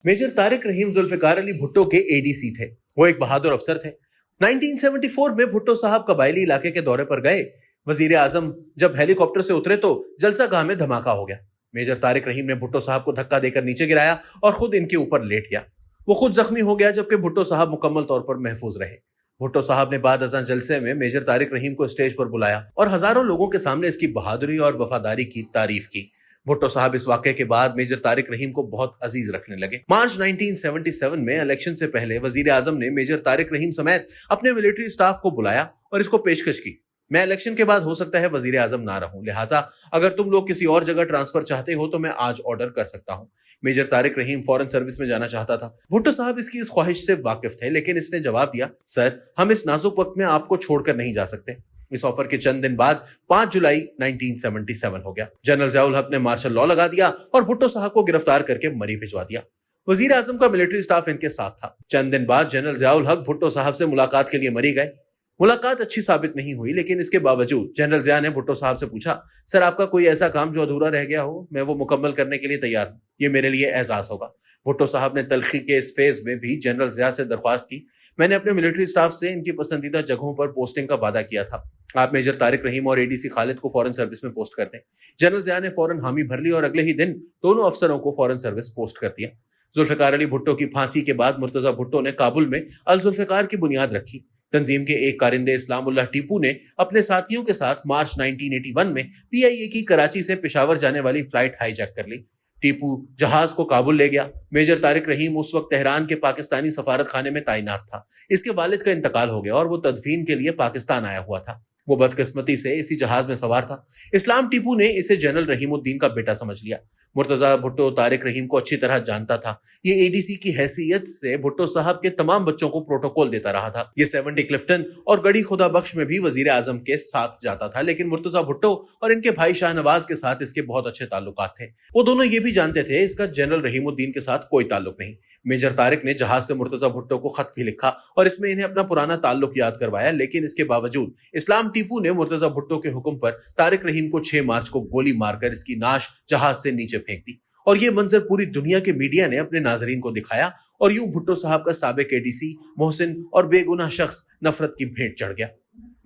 Major Tariq रहीम जुल्फिकार अली भुट्टो के ADC थे। वो एक बहादुर अफसर थे। 1974 में भुट्टो साहब कबायली इलाके के दौरे पर गए। वजीर आजम जब हेलीकॉप्टर से उतरे तो जलसा गाह में धमाका हो गया। मेजर तारिक रहीम ने भुट्टो साहब को धक्का देकर नीचे गिराया और खुद इनके ऊपर लेट गया। वो खुद जख्मी हो गया जबकि भुट्टो साहब मुकम्मल तौर पर महफूज रहे। भुट्टो साहब ने बाद अज़ां जलसे में मेजर तारिक रहीम को स्टेज पर बुलाया और हजारों लोगों के सामने इसकी बहादुरी और वफादारी की तारीफ की। भुट्टो साहब इस वाक़े के बाद मेजर तारिक रहीम को बहुत अजीज रखने लगे। मार्च 1977 में इलेक्शन से पहले वजीर आजम ने मेजर तारिक रहीम समेत अपने मिलिट्री स्टाफ को बुलाया और इसको पेशकश की, मैं इलेक्शन के बाद हो सकता है वजीर आजम ना रहूं, लिहाजा अगर तुम लोग किसी और जगह ट्रांसफर चाहते हो तो मैं आज ऑर्डर कर सकता हूं। मेजर तारिक रहीम फॉरेन सर्विस में जाना चाहता था। भुट्टो साहब इसकी इस ख्वाहिश से वाकिफ थे, लेकिन इसने जवाब दिया, सर हम इस नाजुक वक्त में आपको छोड़कर नहीं जा सकते। इस ऑफर के चंद दिन बाद 5 जुलाई 1977 हो गया। जनरल ज़ियाउल हक ने मार्शल लॉ लगा दिया और भुट्टो साहब को गिरफ्तार करके मरी भिजवा दिया। वजीर आजम का मिलिट्री स्टाफ इनके साथ था। चंद दिन बाद जनरल ज़ियाउल हक भुट्टो साहब से मुलाकात के लिए मरी गए। मुलाकात अच्छी साबित नहीं हुई, लेकिन इसके बावजूद जनरल ज़िया ने भुट्टो साहब से पूछा, सर आपका कोई ऐसा काम जो अधूरा रह गया हो, मैं वो मुकम्मल करने के लिए तैयार हूँ, ये मेरे लिए एहसास होगा। भुट्टो साहब ने तलखी के इस फेज में भी जनरल ज़िया से दरख्वास्त की, मैंने अपने मिलिट्री स्टाफ से इनकी पसंदीदा जगहों पर पोस्टिंग का वादा किया था, आप मेजर तारिक रहीम और एडीसी खालिद को फॉरेन सर्विस में पोस्ट करते हैं। जनरल ज़िया ने फौरन हामी भर ली और अगले ही दिन दोनों अफसरों को फॉरेन सर्विस पोस्ट कर दिया। जुल्फिकार अली भुट्टो की फांसी के बाद मुर्तजा भुट्टो ने काबुल में अल जुल्फिकार की बुनियाद रखी। तंजीम के एक कारिंदे इस्लामुल्लाह टीपू ने अपने साथियों के साथ मार्च 1981 में पीआईए की कराची से पेशावर जाने वाली फ्लाइट हाईजैक कर ली। टीपू जहाज को काबुल ले गया। मेजर तारिक रहीम उस वक्त तेहरान के पाकिस्तानी सफारत खाने में तैनात था। इसके वालिद का इंतकाल हो गया और वो तदफीन के लिए पाकिस्तान आया हुआ था। वो बदकिस्मती से इसी जहाज में सवार था। इस्लाम टीपू ने इसे जनरल रहीमुद्दीन का बेटा समझ लिया। मुर्तजा भुट्टो तारिक रहीम को अच्छी तरह जानता था। ये एडीसी की हैसियत से भुट्टो साहब के तमाम बच्चों को प्रोटोकॉल देता रहा था। ये 70 क्लिफ्टन और गढ़ी खुदा बख्श में भी वजीर आजम के साथ जाता था, लेकिन मुर्तजा भुट्टो और इनके भाई शाहनवाज के साथ इसके बहुत अच्छे ताल्लुकात थे। वो दोनों ये भी जानते थे इसका जनरल रहीमुद्दीन के साथ कोई ताल्लुक नहीं। मेजर तारिक ने जहाज से मुर्तजा भुट्टो को खत भी लिखा और इसमें इन्हें अपना पुराना ताल्लुक याद करवाया, लेकिन इसके बावजूद इस्लाम टीपू ने मुर्तजा भुट्टो के हुक्म पर तारिक रहीम को 6 मार्च को गोली मारकर इसकी नाश जहाज से नीचे फेंक दी और ये मंजर पूरी दुनिया के मीडिया ने अपने नाजरीन को दिखाया और यूं भुट्टो साहब का साबिक एडीसी मोहसिन और बेगुनाह शख्स नफरत की भेंट चढ़ गया।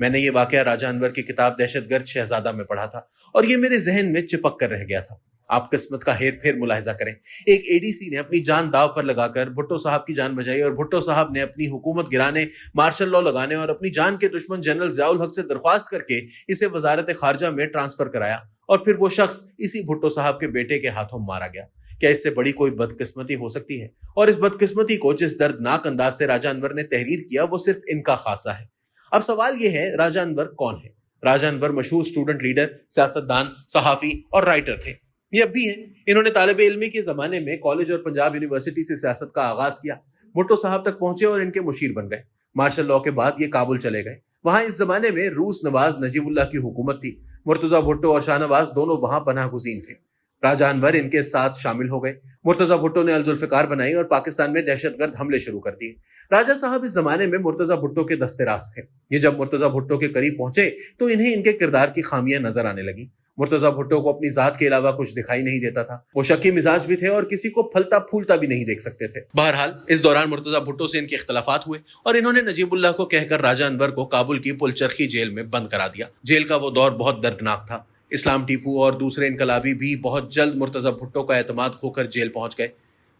मैंने ये वाकया राजा अनवर की किताब दहशतगर्द शहजादा में पढ़ा था और ये मेरे जहन में चिपक कर रह गया था। आप किस्मत का हेर फेर मुलाहिजा करें। एक एडीसी ने अपनी जान दाव पर लगाकर भुट्टो साहब की जान बचाई और भुट्टो साहब ने अपनी हुकूमत गिराने, मार्शल लॉ लगाने और अपनी जान के दुश्मन जनरल ज़ियाउल हक से दरख्वास्त करके इसे वजारत खारजा में ट्रांसफर कराया और फिर वो शख्स इसी भुट्टो साहब के बेटे के हाथों मारा गया। क्या इससे बड़ी कोई बदकिस्मती हो सकती है? और इस बदकिस्मती को जिस दर्दनाक अंदाज से राजा अनवर ने तहरीर किया वो सिर्फ इनका खासा है। अब सवाल ये है, राजा अनवर कौन है? राजा अनवर मशहूर स्टूडेंट लीडर, सियासतदान, सहाफी और राइटर थे। ये अब भी हैं। इन्होंने तालिबे इल्मी के जमाने में कॉलेज और पंजाब यूनिवर्सिटी से सियासत का आगाज किया। भुट्टो साहब तक पहुंचे और इनके मुशीर बन गए। मार्शल लॉ के बाद ये काबुल चले गए। वहां इस जमाने में रूस नवाज नजीबुल्लाह की हुकूमत थी। मुर्तजा भुट्टो और शाहनवाज दोनों वहां पनाह गुज़ीन थे। राजा अनवर इनके साथ शामिल हो गए। मुर्तजा भुट्टो ने अल जुल्फिकार बनाई और पाकिस्तान में दहशतगर्द हमले शुरू कर दिए। राजा साहब इस जमाने में मुर्तजा भुट्टो के दस्तेराज थे। ये जब मुर्तजा भुट्टो के करीब पहुंचे तो इन्हें इनके किरदार की खामियां नजर आने लगी। मुर्तजा भुट्टो को अपनी जात के अलावा कुछ दिखाई नहीं देता था। वो शकी मिजाज भी थे और किसी को फलता फूलता भी नहीं देख सकते थे। बहरहाल इस दौरान मुर्तजा भुट्टो से इनके इख्तलाफात हुए और इन्होंने नजीबुल्लाह को कहकर राजा अनवर को काबुल की पुलचरखी जेल में बंद करा दिया। जेल का वो दौर बहुत दर्दनाक था। इस्लाम टीपू और दूसरे इनकलाबी भी बहुत जल्द मुर्तजा भुट्टो का एतमाद खोकर जेल पहुंच गए।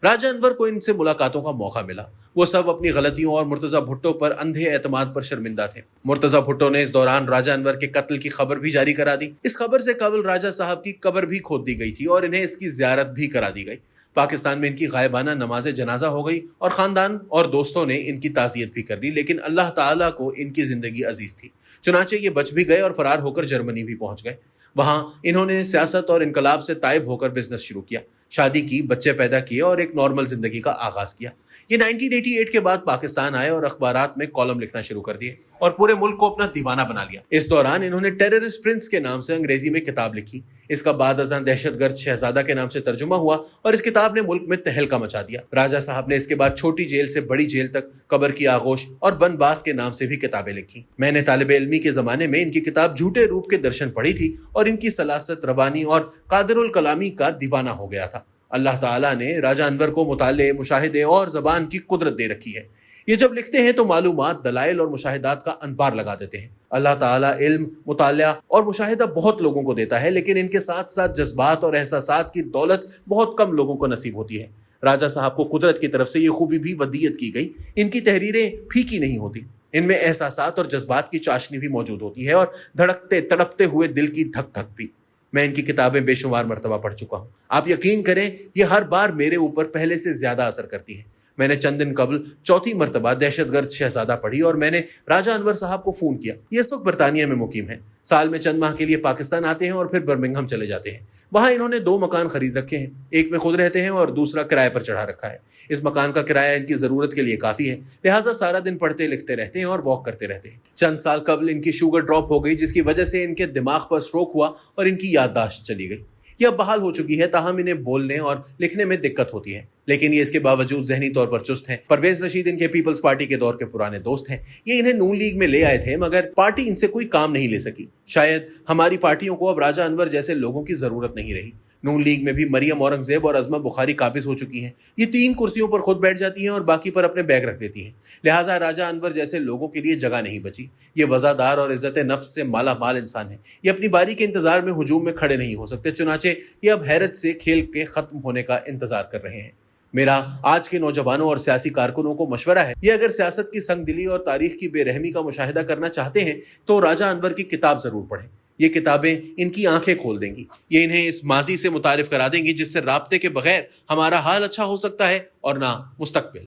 राजा अनवर को इनसे मुलाकातों का मौका मिला। वो सब अपनी गलतियों और मुर्तजा भुट्टो पर अंधे एतमाद पर शर्मिंदा थे। मुर्तजा भुट्टो ने इस दौरान राजा अनवर के कत्ल की खबर भी जारी करा दी। इस खबर से कबल राजा साहब की कब्र भी खोद दी गई थी और इन्हें इसकी ज़ियारत भी करा दी गई। पाकिस्तान में इनकी गायबाना नमाज जनाजा हो गई और ख़ानदान और दोस्तों ने इनकी ताज़ियत भी कर ली, लेकिन अल्लाह ताला को इनकी ज़िंदगी अजीज़ थी। चुनाचे ये बच भी गए और फरार होकर जर्मनी भी पहुंच गए। वहां इन्होंने सियासत और इनकलाब से ताइब होकर बिजनेस शुरू किया, शादी की, बच्चे पैदा किए और एक नॉर्मल जिंदगी का आगाज किया। ये 1988 के बाद पाकिस्तान आए और अखबारात में कॉलम लिखना शुरू कर दिए और पूरे मुल्क को अपना दीवाना बना लिया। इस दौरान इन्होंने टेररिस्ट प्रिंस के नाम से अंग्रेजी में किताब लिखी। इसका बाद अज़ां दहशतगर्द शहजादा के नाम से तर्जुमा हुआ और इस किताब ने मुल्क में तहलका मचा दिया। राजा साहब ने इसके बाद छोटी जेल से बड़ी जेल तक, कब्र की आगोश और बनबास के नाम से भी किताबें लिखी। मैंने तालिबे इल्मी के जमाने में इनकी किताब झूठे रूप के दर्शन पढ़ी थी और इनकी सलासत, रवानी और कादिरुल कलामी का दीवाना हो गया था। اللہ تعالیٰ نے راجہ انور کو مطالعے، مشاہدے اور زبان کی قدرت دے رکھی ہے۔ یہ جب لکھتے ہیں تو معلومات، دلائل اور مشاہدات کا انبار لگا دیتے ہیں۔ اللہ تعالیٰ علم، مطالعہ اور مشاہدہ بہت لوگوں کو دیتا ہے، لیکن ان کے ساتھ ساتھ جذبات اور احساسات کی دولت بہت کم لوگوں کو نصیب ہوتی ہے۔ راجہ صاحب کو قدرت کی طرف سے یہ خوبی بھی ودیت کی گئی، ان کی تحریریں پھیکی نہیں ہوتی، ان میں احساسات اور جذبات کی چاشنی بھی موجود ہوتی ہے اور دھڑکتے تڑپتے ہوئے دل کی دھک دھک بھی۔ میں ان کی کتابیں بے شمار مرتبہ پڑھ چکا ہوں۔ آپ یقین کریں یہ ہر بار میرے اوپر پہلے سے زیادہ اثر کرتی ہیں۔ میں نے چند دن قبل چوتھی مرتبہ دہشت گرد شہزادہ پڑھی اور میں نے راجہ انور صاحب کو فون کیا۔ یہ اس وقت برطانیہ میں مقیم ہیں، سال میں چند ماہ کے لیے پاکستان آتے ہیں اور پھر برمنگھم چلے جاتے ہیں۔ وہاں انہوں نے 2 مکان خرید رکھے ہیں، ایک میں خود رہتے ہیں اور دوسرا کرائے پر چڑھا رکھا ہے۔ اس مکان کا کرایہ ان کی ضرورت کے لیے کافی ہے، لہٰذا سارا دن پڑھتے لکھتے رہتے ہیں اور واک کرتے رہتے ہیں۔ چند سال قبل ان کی شوگر ڈراپ ہو گئی، جس کی وجہ سے ان کے دماغ پر سٹروک ہوا اور ان کی یادداشت چلی گئی۔ یہ اب بحال ہو چکی ہے، تاہم انہیں بولنے اور لکھنے میں دقت ہوتی ہے، لیکن یہ اس کے باوجود ذہنی طور پر چست ہیں۔ پرویز رشید ان کے پیپلز پارٹی کے دور کے پرانے دوست ہیں۔ یہ انہیں نون لیگ میں لے آئے تھے، مگر پارٹی ان سے کوئی کام نہیں لے سکی۔ شاید ہماری پارٹیوں کو اب راجہ انور جیسے لوگوں کی ضرورت نہیں رہی۔ نون لیگ میں بھی مریم اورنگزیب اور عظمہ بخاری قابض ہو چکی ہیں۔ یہ 3 کرسیوں پر خود بیٹھ جاتی ہیں اور باقی پر اپنے بیگ رکھ دیتی ہیں، لہٰذا راجہ انور جیسے لوگوں کے لیے جگہ نہیں بچی۔ یہ وزادار اور عزت نفس سے مالا مال انسان ہے، یہ اپنی باری کے انتظار میں ہجوم میں کھڑے نہیں ہو سکتے، چنانچہ یہ اب حیرت سے کھیل کے ختم ہونے کا انتظار کر رہے ہیں۔ میرا آج کے نوجوانوں اور سیاسی کارکنوں کو مشورہ ہے، یہ اگر سیاست کی سنگ دلی اور تاریخ کی بے رحمی کا مشاہدہ کرنا چاہتے ہیں تو راجہ انور کی کتاب ضرور پڑھیں۔ یہ کتابیں ان کی آنکھیں کھول دیں گی، یہ انہیں اس ماضی سے متعارف کرا دیں گی جس سے رابطے کے بغیر ہمارا حال اچھا ہو سکتا ہے اور نہ مستقبل۔